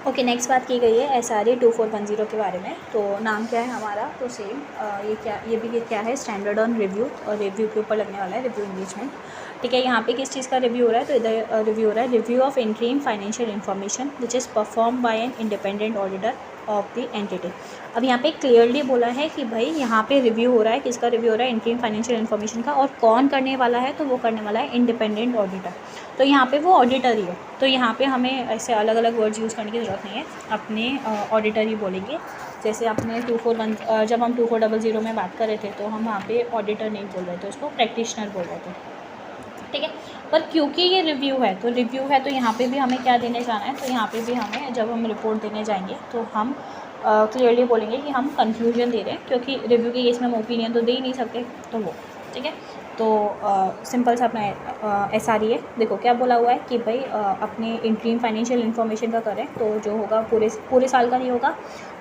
Okay, next बात की गई है SRA 2410 के बारे में। तो नाम क्या है हमारा, तो सेम ये भी क्या है, स्टैंडर्ड ऑन रिव्यू, और रिव्यू के ऊपर लगने वाला है, रिव्यू इंगेजमेंट। ठीक है, यहाँ पे किस चीज़ का रिव्यू हो रहा है, तो इधर रिव्यू हो रहा है review of interim financial information which is perform by an independent auditor of the entity. अब यहाँ पे क्लियरली बोला है कि भाई यहाँ पे रिव्यू हो रहा है, किसका रिव्यू हो रहा है, इंटरिम फाइनेंशियल इन्फॉर्मेशन का, और कौन करने वाला है, तो वो करने वाला है इंडिपेंडेंट ऑडिटर। तो यहाँ पे वो ऑडिटर ही है, तो यहाँ पे हमें ऐसे अलग अलग वर्ड्स यूज़ करने की ज़रूरत नहीं है, अपने ऑडिटर ही बोलेंगे। जैसे अपने 2410 जब हम 2400 में बात कर रहे थे तो हम वहाँ पे ऑडिटर नहीं बोल रहे थे, उसको प्रैक्टिशनर बोल रहे थे। ठीक है, पर क्योंकि ये रिव्यू है तो यहाँ पे भी हमें क्या देने जाना है, तो यहाँ पे भी हमें जब हम रिपोर्ट देने जाएंगे तो हम क्लियरली बोलेंगे कि हम कंक्लूजन दे रहे हैं, क्योंकि रिव्यू के केस में हम ओपिनियन तो दे ही नहीं सकते, तो वो ठीक है। तो सिंपल सा अपना SRA है, देखो क्या बोला हुआ है कि भाई अपने इंटरिम फाइनेंशियल इन्फॉर्मेशन का करें, तो जो होगा पूरे साल का नहीं होगा,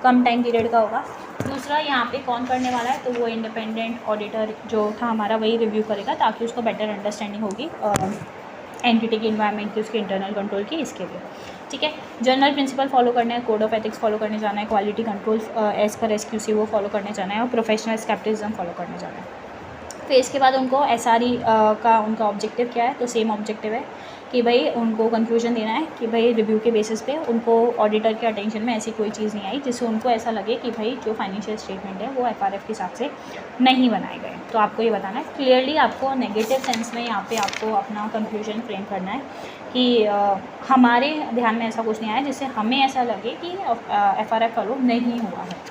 कम टाइम पीरियड का होगा। दूसरा यहाँ पे कौन करने वाला है, तो वो इंडिपेंडेंट ऑडिटर जो था हमारा वही रिव्यू करेगा, ताकि उसको बेटर अंडरस्टैंडिंग होगी एंटिटी की, इन्वायरमेंट की, उसके इंटरनल कंट्रोल की, इसके लिए। ठीक है, जनरल प्रिंसिपल फॉलो करना है, कोड ऑफ एथिक्स फॉलो करने जाना है, quality control as per SQC वो फॉलो करने जाना है, और प्रोफेशनल स्केप्टिज्म फॉलो करने जाना है। फिर इसके बाद उनको SRE का उनका ऑब्जेक्टिव क्या है, तो सेम ऑब्जेक्टिव है कि भाई उनको कंक्लूजन देना है कि भाई रिव्यू के बेसिस पे उनको ऑडिटर के अटेंशन में ऐसी कोई चीज़ नहीं आई जिससे उनको ऐसा लगे कि भाई जो फाइनेंशियल स्टेटमेंट है वो FRF के हिसाब से नहीं बनाए गए। तो आपको ये बताना है क्लियरली, आपको नेगेटिव सेंस में यहाँ पे आपको अपना कंक्लूजन फ्रेम करना है कि हमारे ध्यान में ऐसा कुछ नहीं आया जिससे हमें ऐसा लगे कि FRF फॉलो नहीं हुआ है,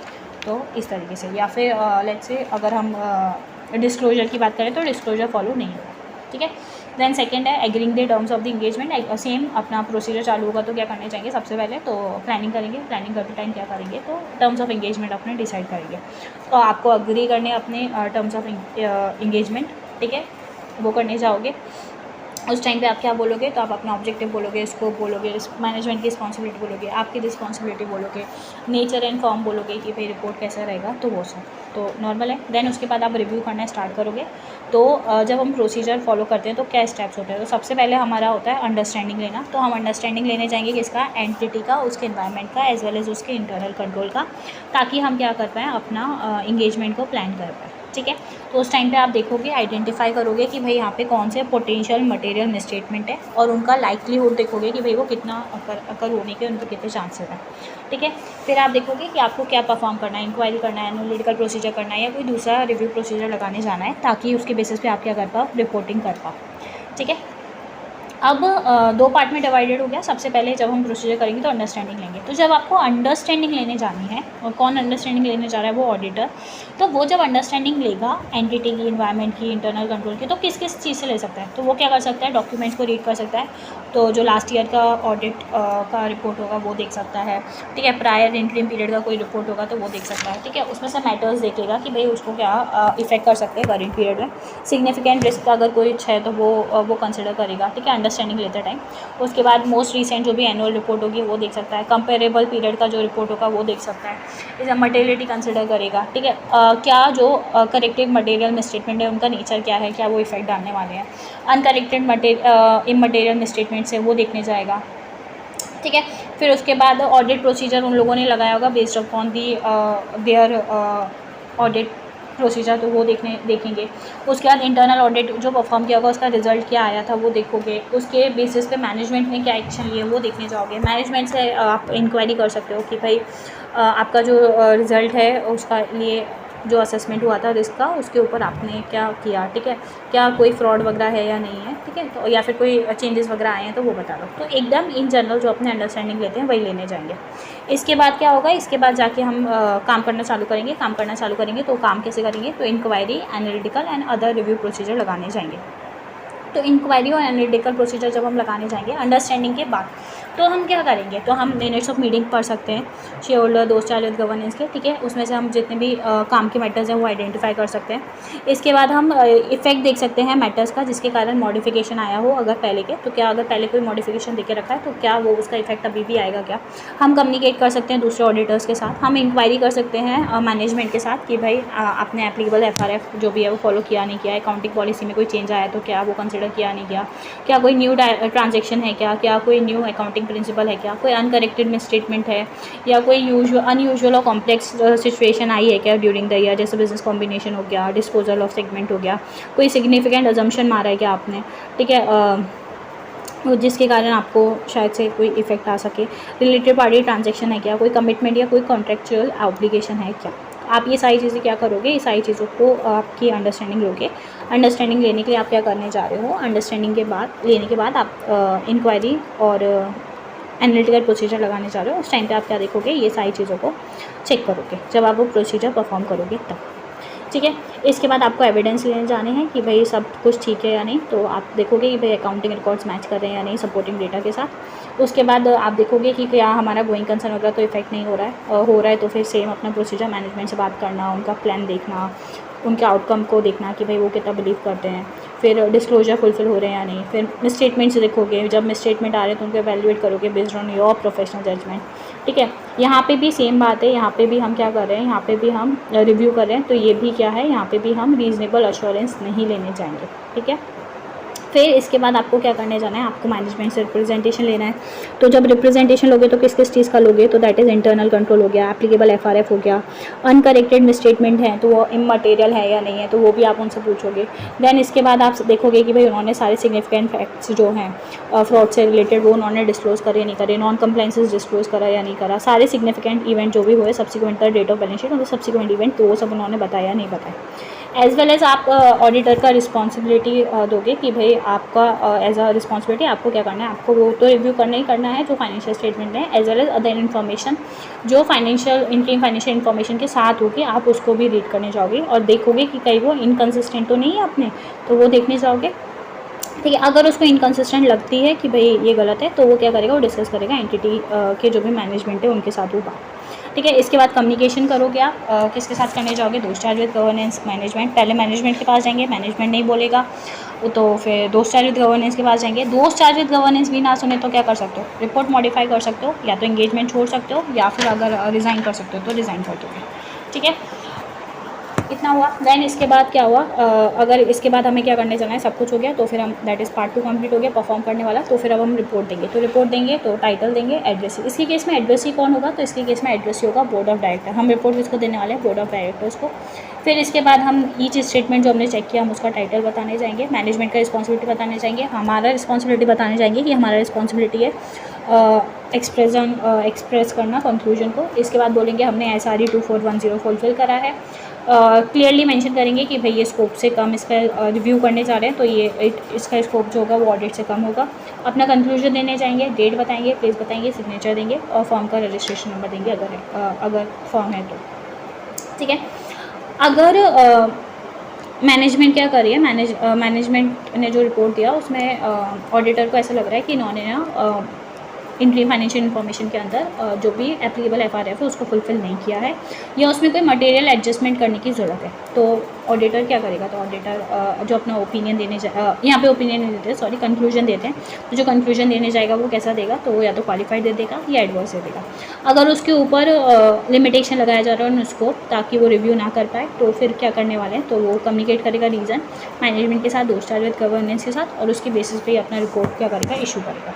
तो इस तरीके से। या फिर लेट्स से अगर हम डिस्क्लोजर की बात करें तो डिस्क्लोजर फॉलो नहीं होगा। ठीक है, देन सेकंड है agreeing the terms of the engagement. Same अपना प्रोसीजर चालू होगा तो क्या करने चाहिए, सबसे पहले तो प्लानिंग करेंगे, प्लानिंग करते टाइम क्या करेंगे, तो टर्म्स ऑफ इंगेजमेंट अपने डिसाइड करेंगे। तो आपको अग्री करने अपने टर्म्स ऑफ इंगेजमेंट, ठीक है, वो करने जाओगे। उस टाइम पे आप क्या बोलोगे, तो आप अपना ऑब्जेक्टिव बोलोगे, स्कोप बोलोगे, मैनेजमेंट की रिस्पॉन्सिबिलिटी बोलोगे, आपकी रिस्पॉन्सिबिलिटी बोलोगे, नेचर एंड फॉर्म बोलोगे कि भाई रिपोर्ट कैसा रहेगा, तो वो सब तो नॉर्मल है। देन उसके बाद आप रिव्यू करना स्टार्ट करोगे। तो जब हम प्रोसीजर फॉलो करते हैं तो क्या स्टेप्स होते हैं, तो सबसे पहले हमारा होता है अंडरस्टैंडिंग लेना। तो हम अंडरस्टैंडिंग लेने जाएंगे किसका, एंटिटी का, उसके एनवायरनमेंट का, एज वेल एज उसके इंटरनल कंट्रोल का, ताकि हम क्या कर पाएँ, अपना इंगेजमेंट को प्लान कर पाएँ। ठीक है, तो उस टाइम पे आप देखोगे, आइडेंटिफाई करोगे कि भाई यहाँ पे कौन से पोटेंशियल मटेरियल मिसस्टेटमेंट है, और उनका लाइक्लीहुड देखोगे कि भाई वो कितना अकर होने के उनके कितने चांसेस हैं। ठीक है, फिर आप देखोगे कि आपको क्या परफॉर्म करना है, इंक्वायरी करना है, एनालिटिकल प्रोसीजर करना है, या कोई दूसरा रिव्यू प्रोसीजर लगाने जाना है, ताकि उसके बेसिस पे आप क्या कर पाओ, रिपोर्टिंग कर पाओ। ठीक है, अब दो पार्ट में डिवाइडेड हो गया। सबसे पहले जब हम प्रोसीजर करेंगे तो अंडरस्टैंडिंग लेंगे। तो जब आपको अंडरस्टैंडिंग लेने जानी है, और कौन अंडरस्टैंडिंग लेने जा रहा है, वो ऑडिटर। तो वो जब अंडरस्टैंडिंग लेगा एंटिटी की, इन्वायरमेंट की, इंटरनल कंट्रोल की, तो किस किस चीज़ से ले सकता है, तो वो क्या कर सकता है, डॉक्यूमेंट्स को रीड कर सकता है। तो जो लास्ट ईयर का ऑडिट का रिपोर्ट होगा वो देख सकता है। ठीक है, प्रायर इंटरिम पीरियड का कोई रिपोर्ट होगा तो वो देख सकता है। ठीक है, उसमें से मैटर्स देख लेगा कि भाई उसको क्या इफेक्ट कर सकते हैं करेंट पीरियड में। सिग्निफिकेंट रिस्क अगर कोई है तो वो कंसिडर करेगा। ठीक है, अंडरस्टैंडिंग लेते टाइम। उसके बाद मोस्ट रिसेंट जो भी एनुअल रिपोर्ट होगी वो देख सकता है। कंपेरेबल पीरियड का जो रिपोर्ट होगा वो देख सकता है। इसे मटेरियलिटी कंसिडर करेगा। ठीक है, क्या जो करेक्टेड मटेरियल मिसस्टेटमेंट है उनका नेचर क्या है, क्या वो इफेक्ट डालने वाले हैं। अनकरेक्टेड इमटेरियल मिसस्टेटमेंट्स है वो देखने जाएगा। ठीक है, फिर उसके बाद ऑडिट प्रोसीजर उन लोगों ने लगाया होगा based upon the their audit procedure, तो वो देखेंगे। उसके बाद इंटरनल ऑडिट जो परफॉर्म किया होगा उसका रिजल्ट क्या आया था वो देखोगे। उसके बेसिस पे मैनेजमेंट ने क्या एक्शन लिए वो देखने जाओगे। मैनेजमेंट से आप इंक्वायरी कर सकते हो कि भाई आपका जो रिज़ल्ट है उसका लिए जो असेसमेंट हुआ था रिस्क का, उसके ऊपर आपने क्या किया। ठीक है, क्या कोई फ्रॉड वगैरह है या नहीं है। ठीक है, तो या फिर कोई चेंजेस वगैरह आए हैं तो वो बता दो। तो एकदम इन जनरल जो अपने अंडरस्टैंडिंग लेते हैं वही लेने जाएंगे। इसके बाद क्या होगा, इसके बाद जाके हम काम करना चालू करेंगे। तो काम कैसे करेंगे, तो inquiry, analytical and other review procedure लगाने जाएंगे। तो इंक्वायरी और एनालिटिकल प्रोसीजर जब हम लगाने जाएंगे अंडरस्टैंडिंग के बाद, तो हम क्या करेंगे, तो हम मिनट्स ऑफ मीटिंग पढ़ सकते हैं शेयर होल्डर, दोस्त चार्ज गवर्नेंस के। ठीक है, उसमें से हम जितने भी काम के मैटर्स हैं वो आइडेंटिफाई कर सकते हैं। इसके बाद हम इफेक्ट देख सकते हैं मैटर्स का जिसके कारण मॉडिफिकेशन आया हो, अगर पहले के, तो क्या अगर पहले कोई मॉडिफिकेशन देके रखा है तो क्या वो उसका इफेक्ट अभी भी आएगा क्या। हम कम्युनिकेट कर सकते हैं दूसरे ऑडिटर्स के साथ। हम इंक्वायरी कर सकते हैं मैनेजमेंट के साथ कि भाई आपने एप्लीकेबल FRF जो भी है वो फॉलो किया नहीं किया, अकाउंटिंग पॉलिसी में कोई चेंज आया तो क्या वो कंसिडर किया नहीं किया, क्या कोई न्यू ट्रांजेक्शन है, क्या कोई न्यू अकाउंटिंग अकाउंटिंग प्रिंसिपल है क्या, कोई अनकरेक्टेड मिसस्टेटमेंट है, या कोई अनयूजुअल और कॉम्प्लेक्स सिचुएशन आई है क्या ड्यूरिंग द ईयर, जैसे बिजनेस कॉम्बिनेशन हो गया, डिस्पोजल ऑफ सेगमेंट हो गया, कोई सिग्निफिकेंट अजम्पशन मारा है क्या आपने, ठीक है, जिसके कारण आपको शायद से कोई इफेक्ट आ सके, रिलेटेड पार्टी ट्रांजैक्शन है क्या, कोई कमिटमेंट या कोई कॉन्ट्रेक्चुअल ऑब्लिगेशन है क्या। आप ये सारी चीज़ें क्या करोगे, ये सारी चीज़ों को आपकी अंडरस्टैंडिंग लोगे। अंडरस्टैंडिंग लेने के लिए आप क्या करने जा रहे हो, अंडरस्टैंडिंग के बाद लेने के बाद आप इंक्वायरी और एनालिटिकल प्रोसीजर लगाने जा रहे हो। उस टाइम पे आप क्या देखोगे, ये सारी चीज़ों को चेक करोगे जब आप वो प्रोसीजर परफॉर्म करोगे तब, ठीक है। इसके बाद आपको एविडेंस लेने जाने हैं कि भाई सब कुछ ठीक है या नहीं, तो आप देखोगे कि भाई अकाउंटिंग रिकॉर्ड्स मैच कर रहे हैं या नहीं सपोर्टिंग डेटा के साथ। उसके बाद आप देखोगे कि क्या हमारा गोइंग कंसर्न होगा तो इफेक्ट नहीं हो रहा है तो फिर सेम अपना प्रोसीजर मैनेजमेंट से बात करना, उनका प्लान देखना, उनके आउटकम को देखना कि भाई वो कितना बिलीव करते हैं, फिर डिस्क्लोजर फुलफिल हो रहे हैं या नहीं, फिर मिसस्टेटमेंट्स देखोगे, जब मिसस्टेटमेंट आ रहे हैं तो उनको एवेल्युएट करोगे based on your professional judgement, ठीक है। यहाँ पे भी सेम बात है, यहाँ पे भी हम क्या कर रहे हैं, यहाँ पे भी हम रिव्यू कर रहे हैं, तो ये भी क्या है, यहाँ पे भी हम रीजनेबल अश्योरेंस नहीं लेने जाएंगे, ठीक है। फिर इसके बाद आपको क्या करने जाना है, आपको मैनेजमेंट से रिप्रेजेंटेशन लेना है। तो जब रिप्रेजेंटेशन लोगे तो किस किस चीज़ का लोगे, तो दैट इज़ इंटरनल कंट्रोल हो गया, एप्लीकेबल एफआरएफ हो गया, अनकरेक्टेड मिसस्टेटमेंट है तो वो इमटेरियल है या नहीं है, तो वो भी आप उनसे पूछोगे। देन इसके बाद आप देखोगे कि भाई उन्होंने सारे सिग्निफिकेंट फैक्ट्स जो हैं फ्रॉड से रिलेटेड वो उन्होंने डिस्क्लोज करे या नहीं करे, नॉन कंप्लाइंसेस डिस्क्लोज करा या नहीं करा, सारे सिग्निफिकेंट इवेंट जो भी हुए subsequent date of balance sheet और सब्सिक्वेंट इवेंट तो वो सब उन्होंने बताया नहीं बताया। एज़ वेल एज़ आप ऑडिटर का रिस्पॉन्सिबिलिटी दोगे कि भाई आपका एज अ रिस्पॉन्सिबिलिटी आपको क्या करना है, आपको वो तो रिव्यू करना ही करना है जो फाइनेंशियल स्टेटमेंट है, as well as other information जो इंटरिम फाइनेंशियल इन्फॉर्मेशन के साथ होगी आप उसको भी रीड करने जाओगे और देखोगे कि कहीं वो इनकन्सिस्टेंट तो नहीं है अपने, तो वो देखने जाओगे, ठीक है। अगर उसको इनकन्सिस्टेंट लगती है कि भाई ये गलत है तो वो क्या करेगा, वो डिस्कस करेगा एंटिटी के जो भी मैनेजमेंट है उनके साथ वो बात, ठीक है। इसके बाद कम्युनिकेशन करोगे आप किसके साथ करने जाओगे, दोस्त चार्ज विद गवर्नेंस मैनेजमेंट, पहले मैनेजमेंट के पास जाएंगे, मैनेजमेंट नहीं बोलेगा तो फिर दोस्त चार्ज विद गवर्नेंस के पास जाएंगे, दोस्त चार्ज विद गवर्नेंस भी ना सुने तो क्या कर सकते हो, रिपोर्ट मॉडिफाई कर सकते हो, या तो एंगेजमेंट छोड़ सकते हो या फिर अगर रिज़ाइन कर सकते हो तो रिज़ाइन कर दोगे, ठीक है। इतना हुआ। देन इसके बाद क्या हुआ, अगर इसके बाद हमें क्या करने जाना है, सब कुछ हो गया तो फिर हम दैट इज़ पार्ट 2 कंप्लीट हो गया परफॉर्म करने वाला, तो फिर अब हम रिपोर्ट देंगे, तो रिपोर्ट देंगे तो टाइटल देंगे एड्रेसी, इसके केस में एड्रेसी कौन होगा, तो इसके केस में एड्रेसी होगा बोर्ड ऑफ डायरेक्टर, हम रिपोर्ट किसको देने वाले हैं, बोर्ड ऑफ डायरेक्टर्स को। फिर इसके बाद हम ईच स्टेटमेंट जो हमने चेक किया हम उसका टाइटल बताने जाएंगे, मैनेजमेंट का रिस्पॉन्सिबिलिटी बताने जाएंगे, हमारा रिस्पॉन्सिबिलिटी बताने जाएंगे कि हमारा रिस्पॉन्सिबिलिटी है एक्सप्रेस करना कंक्लूजन को। इसके बाद बोलेंगे हमने SRE 2410 फुलफिल करा है, क्लियरली मेंशन करेंगे कि भाई ये स्कोप से कम इसका रिव्यू करने जा रहे हैं तो ये इसका स्कोप जो होगा वो ऑडिट से कम होगा। अपना कंक्लूजन देने जाएंगे, डेट बताएंगे, प्लेस बताएंगे, सिग्नेचर देंगे और फॉर्म का रजिस्ट्रेशन नंबर देंगे अगर फॉर्म है तो, ठीक है। अगर मैनेजमेंट क्या कर रही है, मैनेजमेंट ने जो रिपोर्ट दिया उसमें ऑडिटर को ऐसा लग रहा है कि इन्होंने ना इंटरिम फाइनेंशियल इन्फॉर्मेशन के अंदर जो भी एप्लीकेबल FRF है उसको फुलफिल नहीं किया है या उसमें कोई मटेरियल एडजस्टमेंट करने की ज़रूरत है, तो ऑडिटर क्या करेगा, तो ऑडिटर जो अपना ओपिनियन देने यहाँ पे ओपिनियन नहीं देते, सॉरी कंक्लूजन देते हैं, तो जो कंक्लूजन देने जाएगा वो कैसा देगा, तो वो या तो क्वालिफाइड दे देगा या एडवर्स दे देगा। अगर उसके ऊपर लिमिटेशन लगाया जा रहा है उसको ताकि वो रिव्यू ना कर पाए तो फिर क्या करने वाले हैं, तो वो कम्युनिकेट करेगा रीज़न मैनेजमेंट के साथ, दोस्त चार्ज विद गवर्नेंस के साथ, और उसके बेसिस पे अपना रिपोर्ट क्या करेगा, इशू करेगा।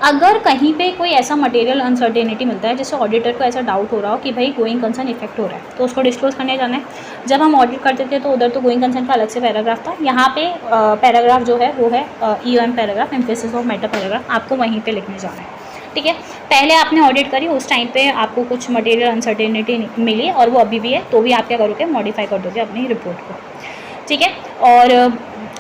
अगर कहीं पे कोई ऐसा मटेरियल अनसर्टेनिटी मिलता है जिससे ऑडिटर को ऐसा डाउट हो रहा हो कि भाई गोइंग कंसर्न इफेक्ट हो रहा है तो उसको डिस्क्लोज करने जाना है। जब हम ऑडिट करते थे तो उधर तो गोइंग कंसर्न का अलग से पैराग्राफ था, यहाँ पे पैराग्राफ जो है वो है EOM paragraph, emphasis of matter paragraph, आपको वहीं पे लिखने जाना है, ठीक है। पहले आपने ऑडिट करी, उस टाइम पे आपको कुछ मटेरियल अनसर्टेनिटी मिली और वो अभी भी है तो भी आप क्या करोगे, मॉडिफाई कर दोगे अपनी रिपोर्ट को, ठीक है। और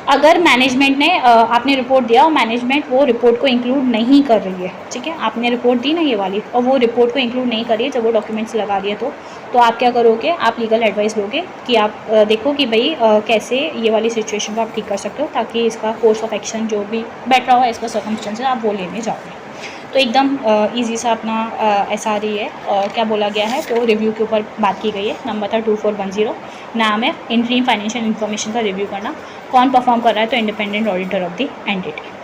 अगर मैनेजमेंट ने आपने रिपोर्ट दिया और मैनेजमेंट वो रिपोर्ट को इंक्लूड नहीं कर रही है, ठीक है, आपने रिपोर्ट दी ना ये वाली और वो रिपोर्ट को इंक्लूड नहीं कर रही है, जब वो डॉक्यूमेंट्स लगा दिए तो आप क्या करोगे, आप लीगल एडवाइस लोगे कि आप देखो कि भाई कैसे ये वाली सिचुएशन को आप ठीक कर सकते हो ताकि इसका कोर्स ऑफ एक्शन जो भी बेटर हो इसका सर्कमस्टेंसेस आप वो लेने जाओगे। तो एकदम ईजी सा अपना SRE है, क्या बोला गया है, तो रिव्यू के ऊपर बात की गई है, नंबर था 2410, नाम है इंटरिम फाइनेंशियल इन्फॉर्मेशन का रिव्यू करना, कौन परफॉर्म कर रहा है, तो independent auditor of the entity.